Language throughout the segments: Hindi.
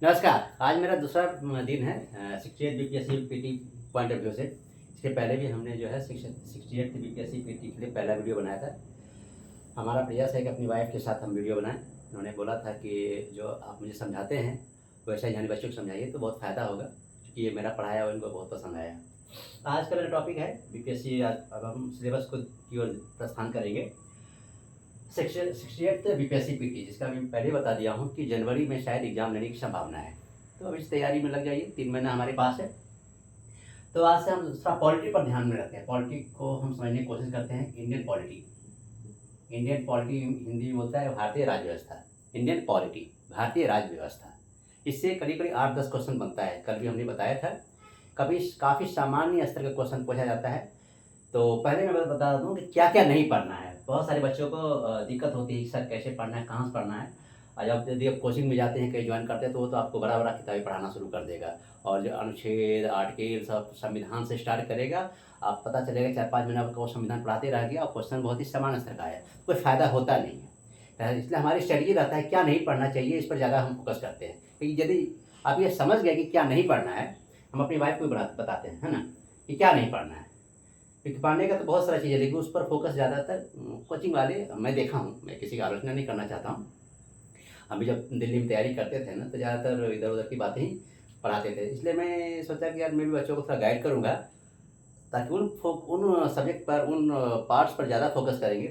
नमस्कार। आज मेरा दूसरा दिन है 68 BPSC PT point of view से। इसके पहले भी हमने जो है 68 बीपीएससी पीटी के लिए पहला वीडियो बनाया था। हमारा प्रयास है कि अपनी वाइफ के साथ हम वीडियो बनाएं। उन्होंने बोला था कि जो आप मुझे समझाते हैं वैसा ही बच्चों को समझाइए तो बहुत फ़ायदा होगा, क्योंकि ये मेरा पढ़ाया हुआ इनको बहुत पसंद आया। आज का मेरा टॉपिक है बीपीएससी। अब हम सिलेबस को की ओर प्रस्थान करेंगे। सेक्शन 68 बीपीएससी पीटी, जिसका मैं पहले बता दिया हूँ कि जनवरी में शायद एग्जाम लेने की संभावना है। तो अब इस तैयारी में लग जाइए, 3 महीना हमारे पास है। तो आज से हम दूसरा पॉलिटी पर ध्यान में रखते हैं। पॉलिटी को हम समझने की कोशिश करते हैं। Indian polity, Indian polity Hindi में बोलता है भारतीय राज्य व्यवस्था। इंडियन पॉलिटी, भारतीय राज्य व्यवस्था। इससे करीब करीब 8-10 क्वेश्चन बनता है। कल भी हमने बताया था। कभी काफ़ी सामान्य स्तर का क्वेश्चन पूछा जाता है। तो पहले मैं बता दूँ कि क्या क्या नहीं पढ़ना है। बहुत सारे बच्चों को दिक्कत होती है कि सर कैसे पढ़ना है, कहाँ से पढ़ना है। और जब यदि आप कोचिंग में जाते हैं, कहीं ज्वाइन करते हैं, तो वो तो आपको बड़ा बड़ा किताबें पढ़ाना शुरू कर देगा। और जो अनुच्छेद, आर्टिकल सब संविधान से स्टार्ट करेगा। आप पता चलेगा 4-5 महीने आपको संविधान पढ़ाते रह गया और क्वेश्चन बहुत ही सामान्य स्तर का है, कोई फ़ायदा होता नहीं है। इसलिए हमारी स्ट्रेटजी रहता है क्या नहीं पढ़ना चाहिए, इस पर ज़्यादा हम फोकस करते हैं। क्योंकि यदि आप ये समझ गए कि क्या नहीं पढ़ना है, हम अपनी वाइफ को भी बताते हैं, है ना, कि क्या नहीं पढ़ना है। क्योंकि पढ़ने का तो बहुत सारा चीज़ है, लेकिन उस पर फोकस ज़्यादातर कोचिंग वाले मैं देखा हूँ। मैं किसी की आलोचना नहीं करना चाहता हूँ। हम भी जब दिल्ली में तैयारी करते थे ना, तो ज़्यादातर इधर उधर की बातें ही पढ़ाते थे। इसलिए मैं सोचा कि यार मैं भी बच्चों को थोड़ा गाइड करूँगा, ताकि उन सब्जेक्ट पर, उन पार्ट्स पर ज़्यादा फोकस करेंगे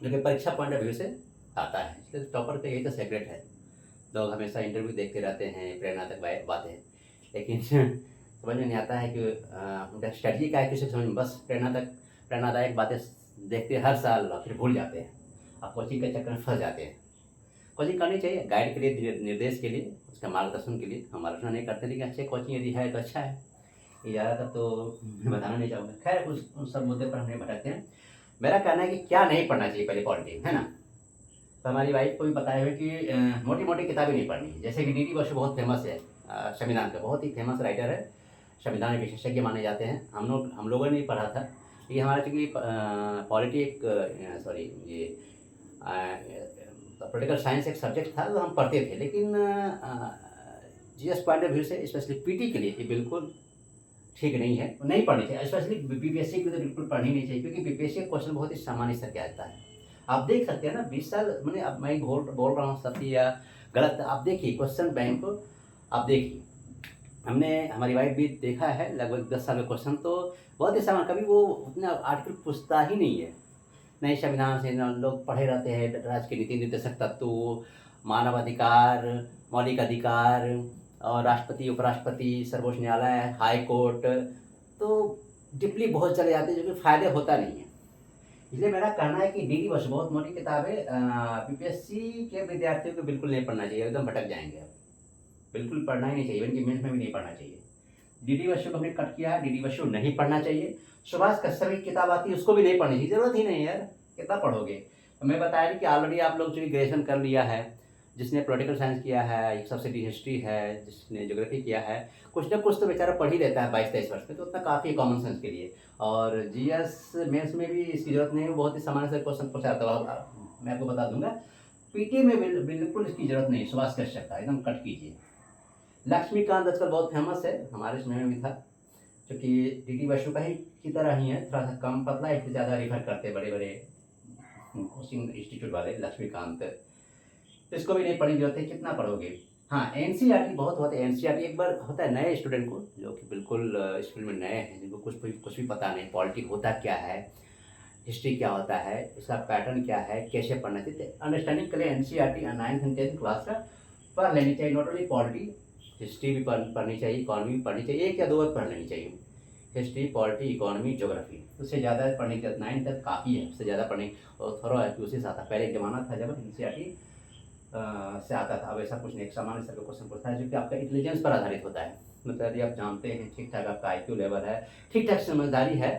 जो कि परीक्षा पॉइंट ऑफ व्यू से आता है। इसलिए टॉपर का यही तो सेक्रेट है। लोग हमेशा इंटरव्यू देखते रहते हैं, प्रेरणादायक बातें, लेकिन समझ में नहीं आता है कि उनका स्ट्रेटजी क्या है। किसी समझ में बस प्रेरणादायक बातें देखते हैं हर साल और फिर भूल जाते हैं। आप कोचिंग के चक्कर में फंस जाते हैं। कोचिंग करनी चाहिए गाइड के लिए, निर्देश के लिए, उसका मार्गदर्शन के लिए। हम आलोचना नहीं करते, लेकिन अच्छे कोचिंग यदि है तो अच्छा है। ये ज़्यादातर तो मैं बताना नहीं चाहूँगा। खैर उन सब मुद्दे पर हम नहीं भटकते हैं। मेरा कहना है कि क्या नहीं पढ़ना चाहिए पहले पॉलिटी, है ना। तो हमारी वाइफ को भी बताया है कि मोटी मोटी किताबें नहीं पढ़नी है। जैसे कि डी बसु बहुत फेमस है, संविधान का बहुत ही फेमस राइटर है, संविधान विशेषज्ञ माने जाते हैं। हम लोगों ने भी पढ़ा था। ये हमारा चूँकि पॉलिटी एक सॉरी ये पॉलिटिकल साइंस एक सब्जेक्ट था, तो हम पढ़ते थे। लेकिन जीएस पॉइंट ऑफ व्यू से, स्पेशली पीटी के लिए ये बिल्कुल ठीक नहीं है, नहीं पढ़नी चाहिए। स्पेशली बीपीएससी की तो बिल्कुल पढ़नी नहीं चाहिए, क्योंकि बीपीएससी का क्वेश्चन बहुत ही सामान्य स्तर के आता है। आप देख सकते हैं ना, 20 साल मैंने, अब मैं बोल रहा हूँ सत्य या गलत, आप देखिए क्वेश्चन बैंक को आप देखिए। हमने, हमारी वाइफ भी देखा है लगभग 10 साल का क्वेश्चन, तो बहुत ही सामान्य, कभी वो उतना आर्टिकल पूछता ही नहीं है। नए संविधान से न लोग पढ़े रहते हैं, राज्य के नीति निर्देशक तत्व, मानव अधिकार, मौलिक अधिकार, और राष्ट्रपति, उपराष्ट्रपति, सर्वोच्च न्यायालय, हाई कोर्ट, तो डीपली बहुत चले जाते हैं, जो कि फ़ायदे होता नहीं है। इसलिए मेरा कहना है कि डीडी बसु बहुत मोटी किताबें बीपीएससी के विद्यार्थियों को बिल्कुल नहीं पढ़ना चाहिए, एकदम भटक जाएंगे आप। बिल्कुल पढ़ना ही नहीं चाहिए, इनकी मेंस में भी नहीं पढ़ना चाहिए। डीडी बसु को हमने कट किया है, डीडी बसु नहीं पढ़ना चाहिए। सुभाष कश्यप की किताब आती है, उसको भी नहीं पढ़नी चाहिए, ज़रूरत ही नहीं है यार, कितना पढ़ोगे। तो मैं बताया कि ऑलरेडी आप लोग जो ग्रेजुएशन कर लिया है, जिसने पॉलिटिकल साइंस किया है, एक सब्सिडी हिस्ट्री है, जिसने ज्योग्राफी किया है, कुछ ना कुछ तो बेचारा पढ़ ही लेता है 22-23 वर्ष में, तो उतना काफ़ी है कॉमन सेंस के लिए। और जीएस मेंस में भी इसकी जरूरत नहीं है, बहुत ही सामान्य से क्वेश्चन पूछा जाता है। मैं आपको बता दूंगा, पीटी में बिल्कुल इसकी जरूरत नहीं। सुभाष कश्यप का एकदम कट कीजिए। लक्ष्मीकांत आजकल बहुत फेमस है, हमारे समय में भी था, क्योंकि डीडी बसु का ही की तरह ही है, थोड़ा सा कम पतला है, इसलिए ज़्यादा रेफर करते हैं बड़े बड़े कोचिंग इंस्टीट्यूट वाले। लक्ष्मीकांत, इसको भी नहीं पढ़ने की जरूरत है, कितना पढ़ोगे। हाँ, एनसीईआरटी बहुत होते हैं। एनसीईआरटी एक बार होता है नए स्टूडेंट को, जो कि बिल्कुल स्कूल में नए हैं, जिनको कुछ भी पता नहीं, पॉलिटिक्स होता क्या है, हिस्ट्री क्या होता है, इसका पैटर्न क्या है, कैसे पढ़ना चाहिए, अंडरस्टैंडिंग के लिए NCERT 9th and 10th class का पढ़ लेनी चाहिए। नॉट ओनली पॉलिटी, हिस्ट्री भी पढ़नी चाहिए, इकोनॉमी भी पढ़नी चाहिए, 1 या 2 बार पढ़ लेनी चाहिए। हिस्ट्री, पॉलिटी, इकोनॉमी, ज्योग्राफी, उससे ज़्यादा पढ़ने की 9 तक काफ़ी है, उससे ज़्यादा पढ़ने और थोड़ा उसी से आता। पहले एक ज़माना था जब एनसीईआरटी से आता था, अब ऐसा कुछ नहीं। एक सामान्य स्तर का क्वेश्चन पूछता है, जो कि आपका इंटेलिजेंस पर आधारित होता है। मतलब यदि आप जानते हैं, ठीक ठाक आपका आईक्यू लेवल है, ठीक ठाक समझदारी है,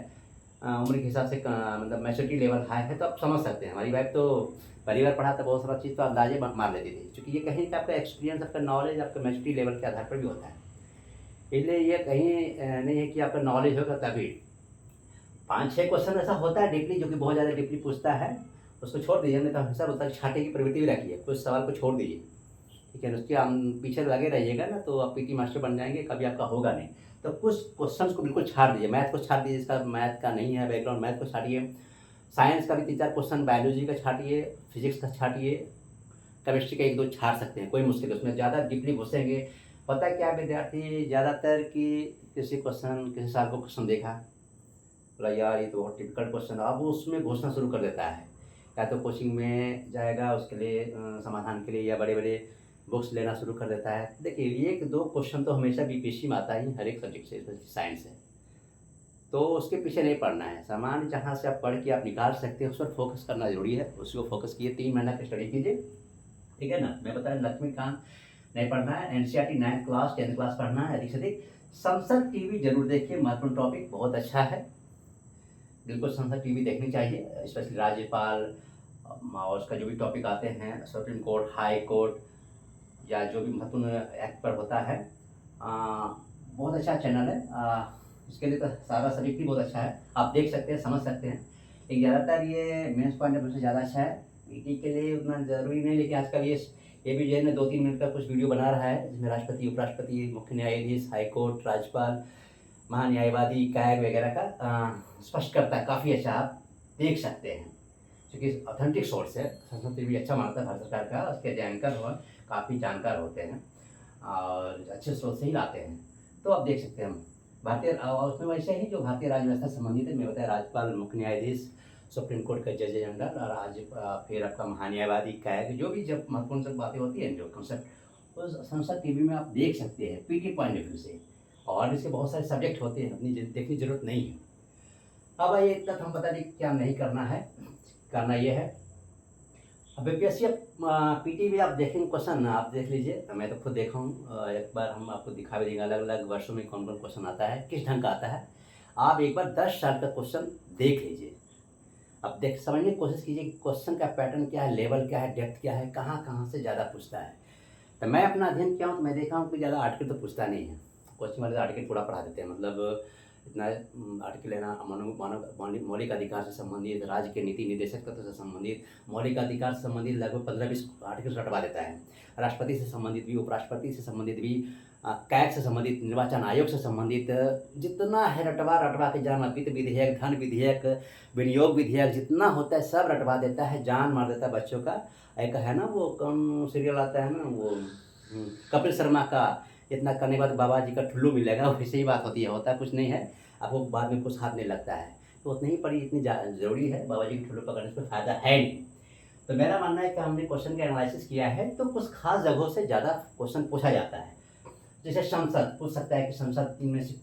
उम्र के हिसाब से मतलब मैच्योरिटी लेवल हाई है, तो आप समझ सकते हैं। हमारी वाइफ तो परिवार पढ़ा था, बहुत सारा चीज़ तो अंदाजे मार लेती थी, क्योंकि ये कहीं का आपका एक्सपीरियंस, आपका नॉलेज, आपका मैच्योरिटी लेवल के आधार पर भी होता है। इसलिए ये कहीं नहीं है कि आपका नॉलेज होगा तभी। 5-6 क्वेश्चन ऐसा होता है डीपली, जो कि बहुत ज़्यादा डीपली पूछता है, उसको छोड़ दीजिए। नहीं तो हमेशा बोलता है छाटे की प्रवृत्ति भी रखिए, कुछ सवाल को छोड़ दीजिए। ठीक है ना, उसके हम पीछे लगे रहिएगा ना तो आप पीटी मास्टर बन जाएंगे, कभी आपका होगा नहीं। तो कुछ क्वेश्चंस को बिल्कुल छाड़ दीजिए, मैथ को छाड़ दीजिए, जिसका मैथ का नहीं है बैकग्राउंड, मैथ को छाड़िए, साइंस का भी 3-4 क्वेश्चन, बायोलॉजी का छाटिए, फिजिक्स का छाटिए, केमिस्ट्री का 1-2 छाड़ सकते हैं, कोई मुश्किल है उसमें, ज़्यादा डीपली घुसेंगे। पता है क्या विद्यार्थी ज़्यादातर कि किसी क्वेश्चन, किसी साल को क्वेश्चन देखा, बोला यार ये तो बहुत टिपिकल क्वेश्चन, अब वो उसमें घुसना शुरू कर देता है, या तो कोचिंग में जाएगा उसके लिए समाधान के लिए, या बड़े बड़े बुक्स लेना शुरू कर देता है। देखिए 1-2 क्वेश्चन तो हमेशा बीपीएससी में आता ही हर एक सब्जेक्ट से, स्पेशली साइंस है, तो उसके पीछे नहीं पढ़ना है। सामान्य जहाँ से आप पढ़ के आप निकाल सकते हैं उस पर फोकस करना जरूरी है, उसी को फोकस किए 3 महीना की स्टडी कीजिए, ठीक है ना। मैं बताया लक्ष्मीकांत नहीं पढ़ना है, NCERT 9th class 10th class पढ़ना है अधिक से अधिक। संसद टीवी जरूर देखिए, महत्वपूर्ण टॉपिक बहुत अच्छा है, बिल्कुल संसद टीवी देखनी चाहिए, स्पेशली राज्यपाल और उसका जो भी टॉपिक आते हैं, सुप्रीम कोर्ट, हाई कोर्ट, या जो भी महत्वपूर्ण एक्ट पर होता है, बहुत अच्छा चैनल है। इसके लिए तो सारा सब्जेक्ट ही बहुत अच्छा है, आप देख सकते हैं, समझ सकते हैं। लेकिन ज़्यादातर ये मेंस पॉइंट ऑफ व्यू से ज़्यादा अच्छा है, पीटी के लिए उतना ज़रूरी नहीं। लेकिन आजकल ये भी जो है ना 2-3 मिनट का कुछ वीडियो बना रहा है, जिसमें राष्ट्रपति, उपराष्ट्रपति, मुख्य न्यायाधीश, हाईकोर्ट, राज्यपाल, महान्यायवादी, कैग वगैरह का स्पष्ट करता है, काफ़ी अच्छा, आप देख सकते हैं, क्योंकि ऑथेंटिक सोर्स है। संसद टीवी अच्छा मानता है भारत सरकार का, उसके जो एंकर हो काफ़ी जानकार होते हैं और अच्छे स्रोत से ही लाते हैं, तो आप देख सकते हैं। भारतीय उसमें वैसे ही जो भारतीय राज्य व्यवस्था से संबंधित है, मैं बताया राज्यपाल, मुख्य न्यायाधीश, सुप्रीम कोर्ट का जज जनरल, और आज फिर आपका महान्यायवादी, कैग, जो भी जब महत्वपूर्ण सब बातें होती हैं, जो कंसेप्ट, उस संसद टीवी में आप देख सकते हैं पीटी पॉइंट ऑफ व्यू से। और इसके बहुत सारे सब्जेक्ट होते हैं, अपनी देखने की जरूरत नहीं है। अब आइए इतना तो हम बता दें क्या नहीं करना है। करना ये है, अब बीपीएससी पीटी भी आप देखेंगे क्वेश्चन, आप देख लीजिए, मैं तो खुद देखा हूँ, एक बार हम आपको दिखा भी देंगे अलग अलग वर्षों में कौन कौन क्वेश्चन आता है, किस ढंग का आता है। आप एक बार 10 साल का क्वेश्चन देख लीजिए, अब देख समझने की कोशिश कीजिए कि क्वेश्चन का पैटर्न क्या है, लेवल क्या है, डेप्थ क्या है, कहाँ कहाँ से ज़्यादा पूछता है। तो मैं अपना अध्ययन किया हूँ, तो मैं देखा हूँ कि ज़्यादा आर्टिकल तो पूछता नहीं है, कोचिंग वाले आर्टिकल पूरा पढ़ा देते हैं, मतलब इतना आर्टिकल लेना, मौलिक अधिकार से संबंधित, राज्य के नीति निर्देशक तत्व से संबंधित, मौलिक अधिकार से संबंधित लगभग 15-20 आर्टिकल रटवा देता है, राष्ट्रपति से संबंधित भी, उपराष्ट्रपति से संबंधित भी, कैग से संबंधित, निर्वाचन आयोग से संबंधित, जितना है रटवा रटवा के जान, वित्त विधेयक, धन विधेयक, विनियोग विधेयक, जितना होता है सब रटवा देता है, जान मार देता है बच्चों का। एक है ना वो कौन सीरियल आता है ना, वो कपिल शर्मा का, इतना करने के बाद बाबा जी का ठुल्लू मिलेगा, वैसे ही बात होती है, होता कुछ नहीं है, आपको बाद में कुछ हाथ नहीं लगता है, तो उतनी ही पढ़ी इतनी ज़रूरी है, बाबा जी की ठुल्लू पकड़ने से फ़ायदा है नहीं। तो मेरा मानना है कि हमने क्वेश्चन का एनालिसिस किया है, तो कुछ खास जगहों से ज़्यादा क्वेश्चन पूछा जाता है। जैसे संसद पूछ सकता है कि संसद में से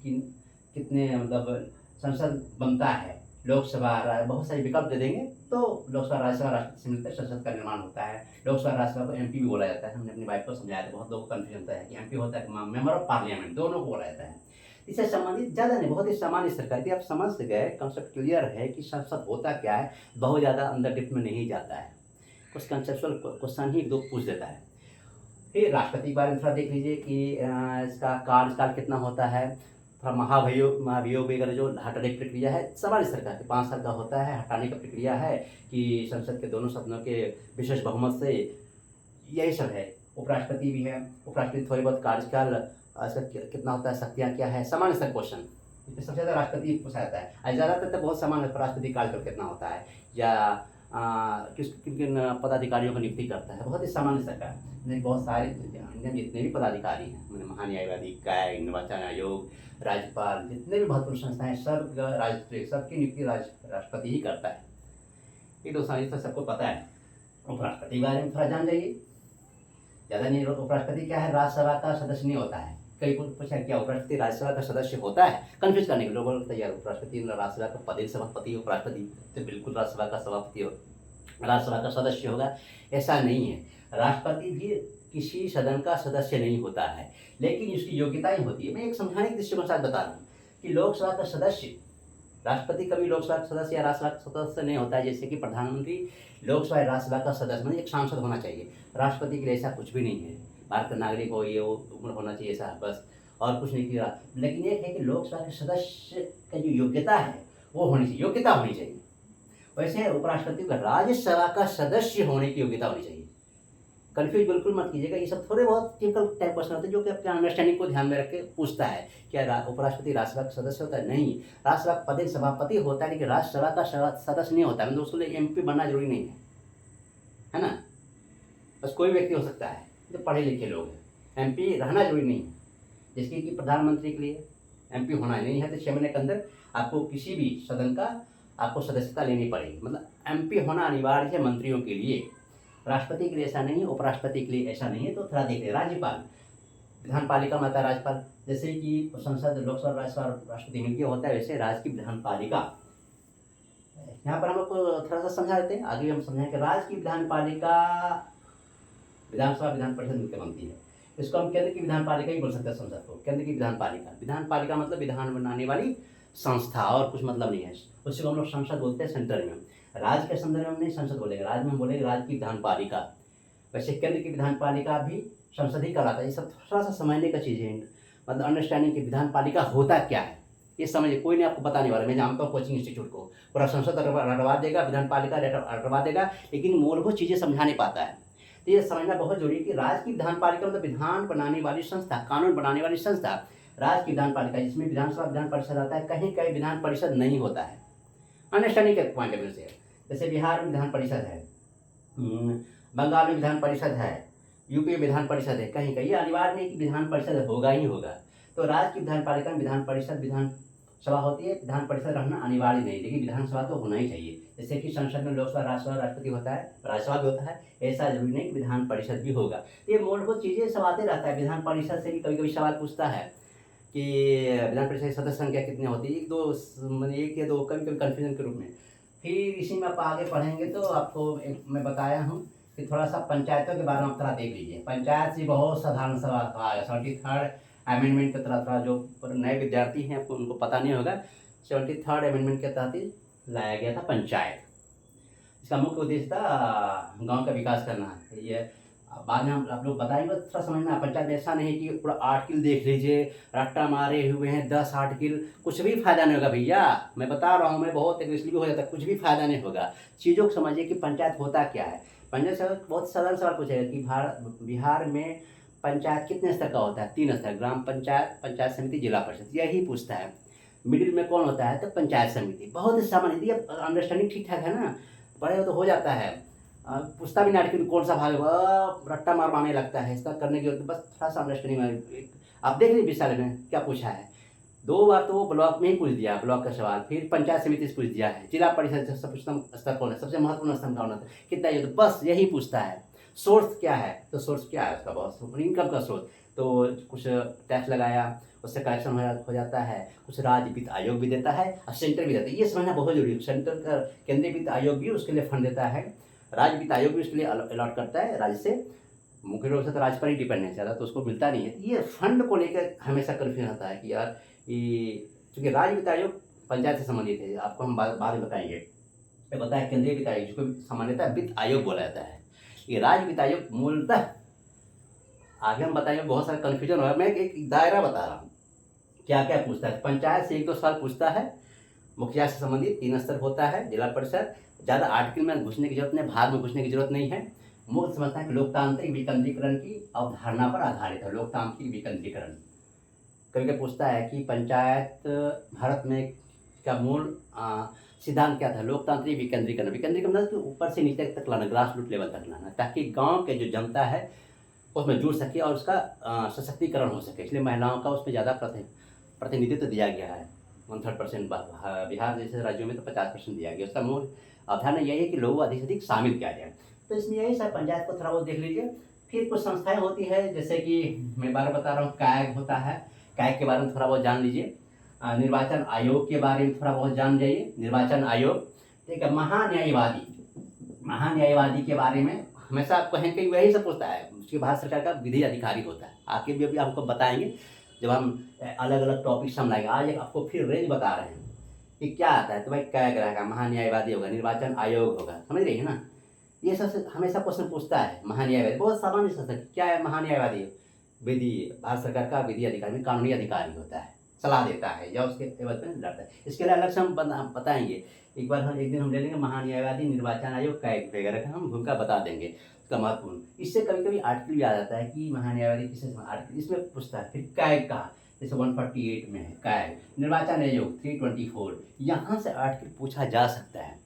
कितने, मतलब संसद बनता है, लोकसभा, बहुत सारे विकल्प दे देंगे, तो लोकसभा, राज्यसभा राष्ट्रपति से मिलकर संसद का निर्माण होता है। लोकसभा, राज्यसभा को एमपी भी बोला जाता है, हमने अपनी वाइफ को समझाया था, बहुत लोगों को कन्फ्यूजन होता है कि एमपी होता है मेंबर ऑफ पार्लियामेंट, दोनों को बोला जाता है। इससे संबंधित ज़्यादा नहीं, बहुत ही सामान्य स्तर का, यदि आप समझ गए, कंसेप्ट क्लियर है कि संसद होता क्या है, बहुत ज़्यादा अंदर डिप में नहीं जाता है, कुछ कंसेप्चुअल क्वेश्चन ही 1-2 पूछ देता है। फिर राष्ट्रपति के बारे में थोड़ा देख लीजिए कि इसका कार्यकाल कितना होता है, थोड़ा महाभियोग वगैरह जो हटाने की प्रक्रिया है, सामान्य सरकार के 5 साल का होता है, हटाने की प्रक्रिया है कि संसद के दोनों सदनों के विशेष बहुमत से, यही सब है। उपराष्ट्रपति भी है, उपराष्ट्रपति थोड़ी बहुत कार्यकाल इसका कितना होता है, शक्तियाँ क्या है, सामान्य स्तर क्वेश्चन, इसमें सबसे ज़्यादा राष्ट्रपति पूछा जाता है, और ज़्यादातर तो बहुत सामान्य, राष्ट्रपति कार्यकाल कितना होता है, या किन किन पदाधिकारियों को नियुक्ति करता है, बहुत ही सामान्य सरकार। बहुत सारे इंडियन जितने भी पदाधिकारी हैं, मैंने महान्यायवादी, कैग, निर्वाचन आयोग, राज्यपाल, जितने भी महत्वपूर्ण संस्थाएं, सब सबकी नियुक्ति राष्ट्रपति ही करता है। ये तो सारी सबको पता है। उपराष्ट्रपति के बारे में थोड़ा जान जाइए, ज़्यादा नहीं। उपराष्ट्रपति क्या है, राज्यसभा का सदस्य नहीं होता है। कई पूछा क्या उपराष्ट्रपति राज्यसभा का सदस्य होता है, कन्फ्यूज करने के लोगों को तैयार, उपराष्ट्रपति राज्यसभा का पद सभापति, उपराष्ट्रपति तो बिल्कुल राज्यसभा का सभापति हो, राज्यसभा का सदस्य होगा, ऐसा नहीं है। राष्ट्रपति भी किसी सदन का सदस्य नहीं होता है, लेकिन इसकी योग्यताएं होती है। मैं एक समझाने के दृष्टिकोण से बता रहा हूँ कि लोकसभा का सदस्य, राष्ट्रपति कभी लोकसभा का सदस्य या राज्यसभा का सदस्य नहीं होता है, जैसे कि प्रधानमंत्री लोकसभा या राज्यसभा का सदस्य, मतलब एक सांसद होना चाहिए। राष्ट्रपति के लिए ऐसा कुछ भी नहीं है, भारत का नागरिक हो, ये वो उम्र होना चाहिए, ऐसा बस, और कुछ नहीं किया। लेकिन एक है कि लोकसभा के सदस्य का जो योग्यता है वो होनी चाहिए, योग्यता होनी चाहिए। वैसे उपराष्ट्रपति का राज्यसभा का सदस्य होने की योग्यता होनी चाहिए। कन्फ्यूज बिल्कुल मत कीजिएगा। ये सब थोड़े बहुत टिपिकल टाइप क्वेश्चन होते हैं जो कि आपके अंडरस्टैंडिंग को ध्यान में रख के पूछता है। क्या उपराष्ट्रपति राज्यसभा का सदस्य होता है? नहीं, राज्यसभा का पद सभापति होता है, लेकिन राज्यसभा का सदस्य नहीं होता, मतलब उसके लिए MP बनना जरूरी नहीं है ना। बस कोई व्यक्ति हो सकता है जो पढ़े लिखे लोग हैं, MP रहना जरूरी नहीं है। जैसे कि प्रधानमंत्री के लिए MP होना नहीं है तो 6 महीने के अंदर आपको किसी भी सदन का आपको सदस्यता लेनी पड़ेगी, मतलब MP होना अनिवार्य है मंत्रियों के लिए। राष्ट्रपति के लिए ऐसा नहीं है, उपराष्ट्रपति के लिए ऐसा नहीं है। तो थोड़ा देखिए, राज्यपाल, विधान पालिका में आता है राज्यपाल। जैसे कि संसद, लोकसभा, राज्यसभा, राष्ट्रपति मिलकर होता है, वैसे राज्य की विधान पालिका। यहाँ पर हम लोग को थोड़ा सा समझा देते हैं, आगे हम समझाएं कि राज्य की विधान पालिका विधानसभा विधान परिषद मिलकर बनती है। इसको हम केंद्र की विधान पालिका ही बोल सकते हैं। संसद को केंद्र की विधान पालिका, विधान पालिका मतलब विधान बनाने वाली संस्था, और कुछ मतलब नहीं है। उसी को हम लोग संसद बोलते हैं सेंटर में। राज्य के संदर्भ में हम नहीं संसद बोलेंगे, राज्य में हम बोलेंगे राज्य की विधान पालिका। वैसे केंद्र की विधान पालिका भी संसद ही कहलाता है। ये सब थोड़ा सा समझने का चीज़ है, मतलब अंडरस्टैंडिंग की विधान पालिका होता क्या है ये समझिए। कोई नहीं आपको बताने वाला। मैं जानता हूँ कोचिंग इंस्टीट्यूट को पूरा संसद रटवा देगा, विधान पालिका रटवा देगा, लेकिन मूलभूत चीज़ें समझा नहीं पाता है। तो ये समझना बहुत जरूरी है कि राज्य की विधान पालिका मतलब विधान बनाने वाली संस्था, कानून बनाने वाली संस्था, राज्य की विधान पालिका, जिसमें विधानसभा विधान परिषद आता है। कहीं कहीं विधान परिषद नहीं होता है, अंडरस्टैंडिंग के पॉइंट ऑफ व्यू से। जैसे बिहार में विधान परिषद है, बंगाल में विधान परिषद है, यूपी में विधान परिषद है, कहीं कहीं। ये अनिवार्य नहीं कि विधान परिषद होगा ही होगा। तो राज्य की विधान पालिका में विधान परिषद, विधानसभा होती है। विधान परिषद रहना अनिवार्य नहीं, लेकिन विधानसभा तो होना ही चाहिए। जैसे कि संसद में लोकसभा, राज्यसभा, राष्ट्रपति होता है, राज्यसभा भी होता है, ऐसा जरूरी नहीं कि विधान परिषद भी होगा। तो ये मूलभूत चीज़ें सब आते रहता है। विधान परिषद से भी कभी कभी सवाल पूछता है कि विधान परिषद की सदस्य संख्या कितनी होती है, 1 या 2, कभी कभी कन्फ्यूजन के रूप में। फिर इसी में आप आगे पढ़ेंगे तो आपको एक मैं बताया हूँ कि थोड़ा सा पंचायतों के बारे में आप थोड़ा देख लीजिए। पंचायत से बहुत साधारण सवाल आया। 73rd अमेंडमेंट के तहत, जो नए विद्यार्थी हैं आपको उनको पता नहीं होगा, 73rd अमेंडमेंट के तहत लाया गया था पंचायत। इसका मुख्य उद्देश्य था गांव का विकास करना। ये बाद में हम आप लोग बताएंगे, थोड़ा समझना। पंचायत में ऐसा नहीं कि पूरा आर्टिकल देख लीजिए, रट्टा मारे हुए हैं 10 आर्टिकल, कुछ भी फायदा नहीं होगा भैया। मैं बता रहा हूँ, मैं बहुत एग्रेसिव हो जाता, कुछ भी फायदा नहीं होगा। चीज़ों को समझिए कि पंचायत होता क्या है। पंचायत से बहुत साधारण सवाल पूछेगा कि बिहार में पंचायत कितने स्तर का होता है? 3 स्तर, ग्राम पंचायत, पंचायत समिति, जिला परिषद, यही पूछता है। मिडिल में कौन होता है? तो पंचायत समिति। बहुत ही सामान्य, ये अंडरस्टैंडिंग ठीक ठाक है ना, पढ़े तो हो जाता है। पूछता भी नहीं आर्टिकल कौन सा भाग, रट्टा मारने लगता है। इसका करने की जरूरत, बस थोड़ा सा अंडरस्टैंडिंग। आप देख लीजिए विषय में क्या पूछा है। 2 बार तो वो ब्लॉक में ही पूछ दिया, ब्लॉक का सवाल, फिर पंचायत समिति से पूछ दिया है, जिला परिषद सबसे उच्चतम स्तर कौन है, सबसे महत्वपूर्ण स्तर कौन है, कितना, ये तो बस यही पूछता है। सोर्स क्या है? तो सोर्स क्या है उसका? बहुत इनकम का स्रोत। तो कुछ टैक्स लगाया, उससे कलेक्शन हो जाता है। कुछ राज्य वित्त आयोग भी देता है और सेंटर भी देता है। ये समझना बहुत जरूरी है। सेंटर का केंद्रीय वित्त आयोग भी उसके लिए फंड देता है, राज्य वित्त आयोग भी उसके लिए अलॉट करता है। राज्य से मुख्य रूप से तो राज्य पर ही डिपेंड है ज़्यादा, तो उसको मिलता नहीं है। ये फंड को लेकर हमेशा कन्फ्यूजन होता है कि यार ये, चूँकि राज्य वित्त आयोग पंचायत से संबंधित है, आपको हम बाद में बताएंगे। ये बताया केंद्रीय वित्त आयोग, जिसको सामान्यतः वित्त आयोग बोला जाता है। ये राज्य वित्त आयोग मूलतः, आगे हम बताएंगे, बहुत सारा कन्फ्यूजन हो रहा है। मैं एक दायरा बता रहा हूँ क्या क्या पूछता है। पंचायत से 1-2 सवाल पूछता है, मुखिया से संबंधित 3 स्तर होता है, जिला परिषद। ज़्यादा आर्टिकल में घुसने की जरूरत नहीं, भाग में घुसने की जरूरत नहीं है। मुख्य समझता है कि लोकतांत्रिक विकेंद्रीकरण की अवधारणा पर आधारित है। लोकतांत्रिक विकेंद्रीकरण कभी कभी पूछता है कि पंचायत भारत में का मूल सिद्धांत क्या था? लोकतांत्रिक विकेंद्रीकरण। विकेंद्रीकरण मतलब ऊपर से नीचे तक लाना, ग्रास रूट लेवल तक लाना, ताकि गांव के जो जनता है उसमें जुड़ सके और उसका सशक्तिकरण हो सके। इसलिए महिलाओं का उसमें ज़्यादा प्रतिनिधित्व दिया गया है। 1/3%। बिहार जैसे राज्यों में तो 50% दिया गया। उसका मूल अवधारणा यही है कि लोगों को अधिक से अधिक शामिल किया जाए। तो इसमें यही सब पंचायत को थोड़ा बहुत देख लीजिए। फिर कुछ संस्थाएं होती है, जैसे कि मैं बार बता रहा हूँ, कैग होता है। कैग के बारे में थोड़ा बहुत जान लीजिए। निर्वाचन आयोग के बारे में थोड़ा बहुत जान जाइए। निर्वाचन आयोग, ठीक है। महान्यायवादी के बारे में हमेशा आपको कहीं कहीं वही सब पूछता है। उसके भारत सरकार का विधि अधिकारी होता है। आगे भी अभी आपको बताएंगे जब हम अलग अलग टॉपिक समझाएंगे। आज एक आपको फिर रेंज बता रहे हैं कि क्या आता है। तो भाई कैग रहेगा, महान्यायवादी होगा, निर्वाचन आयोग होगा, समझ रही है ना। ये सब हमेशा क्वेश्चन पूछता है। महान्यायवादी बहुत सामान्य सा, क्या है महान्यायवादी? भारत सरकार का विधि अधिकारी में कानूनी अधिकारी होता है, सलाह देता है या उसके एवज में लड़ता है। इसके लिए अलग से हम बताएंगे। एक दिन हम ले लेंगे महान्यायवादी, निर्वाचन आयोग, कैग वगैरह का हम भूमिका बता देंगे। का महत्वपूर्ण, इससे कभी कभी आर्टिकल भी आ जाता है कि महान्यायवादी किसे आर्टिकल इसमें पूछता है। फिर कैग का, जैसे 148 में है कैग, निर्वाचन आयोग 324, यहाँ से आर्टिकल पूछा जा सकता है।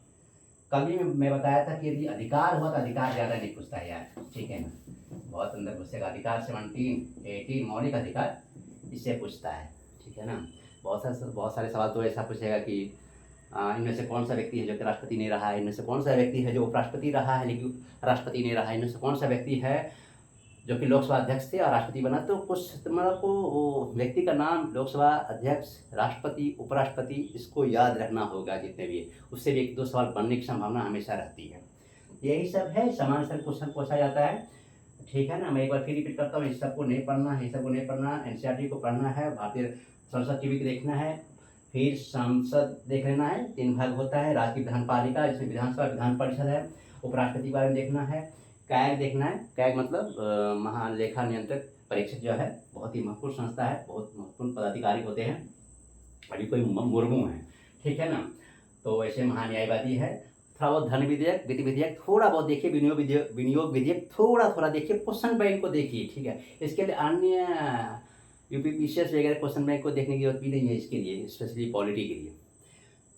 कभी मैं बताया था कि यदि अधिकार हुआ तो अधिकार ज़्यादा नहीं पूछता है यार, ठीक है ना, बहुत अंदर घुसेगा। अधिकार 17, 18 मौलिक अधिकार, इससे पूछता है, ठीक है ना। बहुत सारे सवाल तो ऐसा पूछेगा कि इनमें से कौन सा व्यक्ति है जो कि राष्ट्रपति नहीं रहा है, इनमें से कौन सा व्यक्ति है जो उपराष्ट्रपति रहा है लेकिन राष्ट्रपति नहीं रहा है, इनमें से कौन सा व्यक्ति है जो कि लोकसभा अध्यक्ष थे और राष्ट्रपति बना। तो कुछ मतलब को व्यक्ति का नाम, लोकसभा अध्यक्ष, राष्ट्रपति, उपराष्ट्रपति, इसको याद रखना होगा जितने भी, उससे भी 1-2 सवाल बनने की संभावना हमेशा रहती है। यही सब है, समान स्तर क्वेश्चन पूछा जाता है, ठीक है ना। मैं एक बार फिर रिपीट करता हूँ, इस सबको नहीं पढ़ना है, इस सबको नहीं पढ़ना, एनसीईआरटी को पढ़ना है, भारतीय संसद टीवी को देखना है, फिर संसद देख लेना है, 3 भाग होता है, राज्य की विधानपालिका जिसमें विधानसभा विधान परिषद है, उपराष्ट्रपति के बारे में देखना है, कैग देखना है। कैग मतलब महालेखा नियंत्रक परीक्षक जो है, बहुत ही महत्वपूर्ण संस्था है, बहुत महत्वपूर्ण पदाधिकारी होते हैं, अभी कोई मुर्मू है, ठीक है ना। तो वैसे महान्यायवादी है। थोड़ा बहुत धन विधेयक, विधि विधेयक थोड़ा बहुत देखिए, विनियोग विधेयक थोड़ा देखिए, क्वेश्चन बैंक को देखिए, ठीक है। इसके लिए अन्य यूपीपीसीएस वगैरह क्वेश्चन बैंक को देखने की जरूरत भी नहीं है इसके लिए, स्पेशली पॉलिटी के लिए।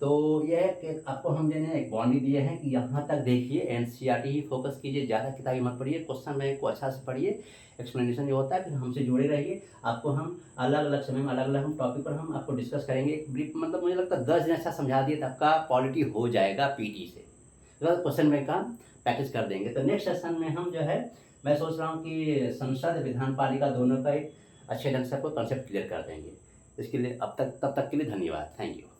तो यह है कि आपको हम जो है एक बाउंड्री दिए हैं कि यहाँ तक देखिए, एनसीईआरटी ही फोकस कीजिए, ज़्यादा किताबें मत पढ़िए, क्वेश्चन बैंक को अच्छा से पढ़िए, एक्सप्लेनेशन जो होता है, फिर हमसे जुड़े रहिए। आपको हम अलग अलग समय में अलग अलग हम टॉपिक पर हम आपको डिस्कस करेंगे। एक ब्रीफ मतलब मुझे लगता है 10 दिन अच्छा समझा दिए तो आपका पॉलिटी हो जाएगा पीटी से, तो क्वेश्चन बैंक का पैकेज कर देंगे। तो नेक्स्ट सेशन में हम जो है, मैं सोच रहा हूँ कि संसद विधानपालिका दोनों का एक अच्छे ढंग से आपको कंसेप्ट क्लियर कर देंगे। इसके लिए तब तक के लिए धन्यवाद, थैंक यू।